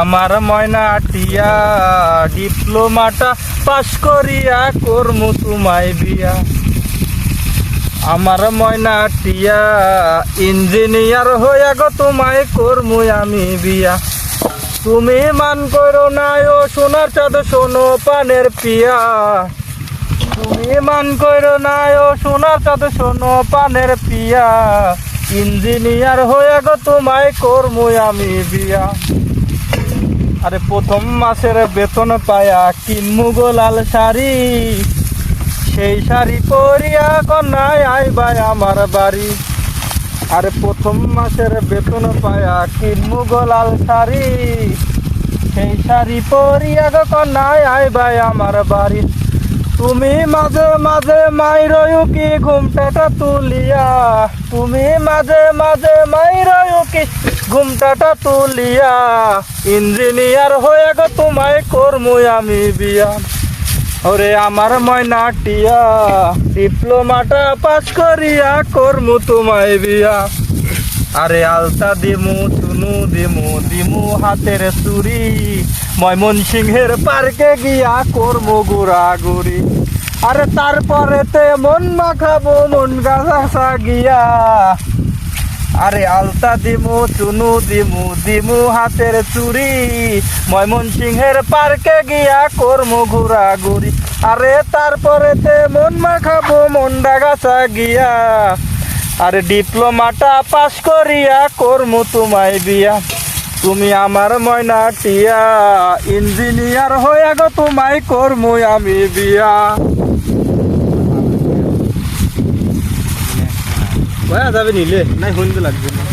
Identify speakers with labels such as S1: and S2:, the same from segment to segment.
S1: আমার ময়না টিয়া ডিপ্লোমাটা পাস করিয়া করমু তোমায় বিয়া। আমার ময়না টিয়া ইঞ্জিনিয়ার হইয়া গো তোমায় করমু আমি বিয়া। তুমি মান করো না ও সোনার চাঁদ শোনো পানের পিয়া। তুমি মান করো না ও সোনার চাঁদ শোনো পানের পিয়া। ইঞ্জিনিয়ার হইয়া গো তোমায় করমু আমি বিয়া। আরে প্রথম মাসের বেতন পায়া কিনমু গো লাল শাড়ি, সেই শাড়ি পরিয়া কন্যায় আইবাই আমার বাড়ি। আরে প্রথম মাসের বেতন পায়া কিনমু গো লাল শাড়ি, সেই শাড়ি পরিয়া গো কন্যায় আইবাই আমার বাড়ি। তুমি মাঝে মাঝে মাইরয়ু কি ঘুমটাটা তুলিয়া, তুমি মাঝে মাঝে মাইরয়ু কি ঘুমটাটা তুলিয়া। ইঞ্জিনিয়ার হয়ে গো তোমায় করমু আমি বিয়া। ওরে আমার ময়না টিয়া ডিপ্লোমাটা পাস করিয়া করমু তোমায় বিয়া। আরে আলতা দিমু চুনু দিমু দিমু হাতের চুরি, ময়মনসিংহের পার্কে গিয়া করমু ঘোরাঘুরি। আরে তারপরেতে মন মাখাবো মন গাছা গিয়া। আরে আলতা দিমু চুনু দিমু দিমু হাতের চুরি, ময়মনসিংহের পার্কে গিয়া করমু ঘোরাঘুরি। আরে তারপরেতে মন মাখাবো মন গাছা গিয়া। আরে ডিপ্লোমাটা পাস করিয়া করমু তোমায় বিয়া। তুমি আমার ময়না টিয়া ইঞ্জিনিয়ার হইয়া গো তোমায় করমু আমি বিয়া। ভয়া যাবে নিলে নাই শুনতে লাগবে না।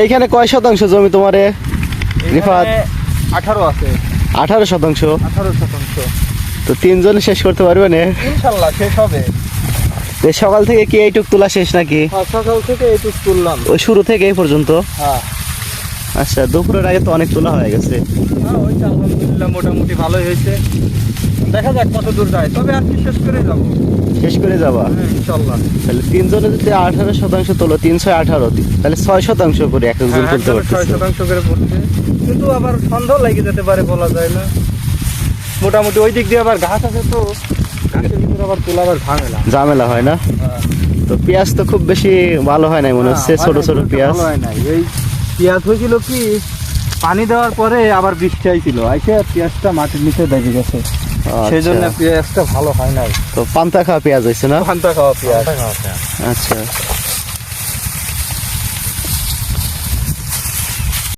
S2: এইখানে কয় শতাংশ জমি তোমার রিফাত?
S1: 18 আছে।
S2: 18 শতাংশ।
S1: 18 শতাংশ।
S2: তো তিনজনে শেষ করতে পারবে না
S1: ইনশাল্লাহ শেষ হবে।
S2: সকাল থেকে কি এইটুক তোলা শেষ নাকি?
S1: সকাল থেকে এইটুক তুললাম,
S2: ওই শুরু থেকে এই পর্যন্ত?
S1: হ্যাঁ।
S2: আচ্ছা, দুপুরের আগে তো অনেক তোলা হয়ে গেছে।
S1: হ্যাঁ, ওই আলহামদুলিল্লাহ মোটামুটি ভালোই হয়েছে। দেখা যাক কত দূর যায়, তবে আর কি শেষ করে যাবো।
S2: শেষ করে যাবা?
S1: হ্যাঁ, ইনশাল্লাহ।
S2: তাহলে তিনজনে যদি 18 শতাংশ তোলো, 318, তাহলে 6 শতাংশ করে এক একজন তুলতে
S1: 6
S2: পারতেছে।
S1: শতাংশ করে পড়ছে, কিন্তু আবার সন্দেহ লেগে যেতে পারে, বলা যায় না। মোটামুটি ওই দিক দিয়ে আবার ঘাস আছে, তো ঘাসের ভিতরে আবার তোলা আবার
S2: ঝামেলা হয় না। তো পেঁয়াজ তো খুব বেশি ভালো হয় নাই মনে হচ্ছে, ছোট ছোট পেঁয়াজ।
S1: ভালো হয় নাই। এই পেঁয়াজ হয়েছিল কি পানি দেওয়ার পরে আবার বৃষ্টি আইছিল, আইসে পেঁয়াজটা মাটির নিচে দেখে গেছে, সেই জন্য পেঁয়াজটা ভালো হয় নাই।
S2: তো পান্তা খাওয়া পেঁয়াজ হয়েছে না?
S1: পান্তা খাওয়া পেঁয়াজ।
S2: আচ্ছা।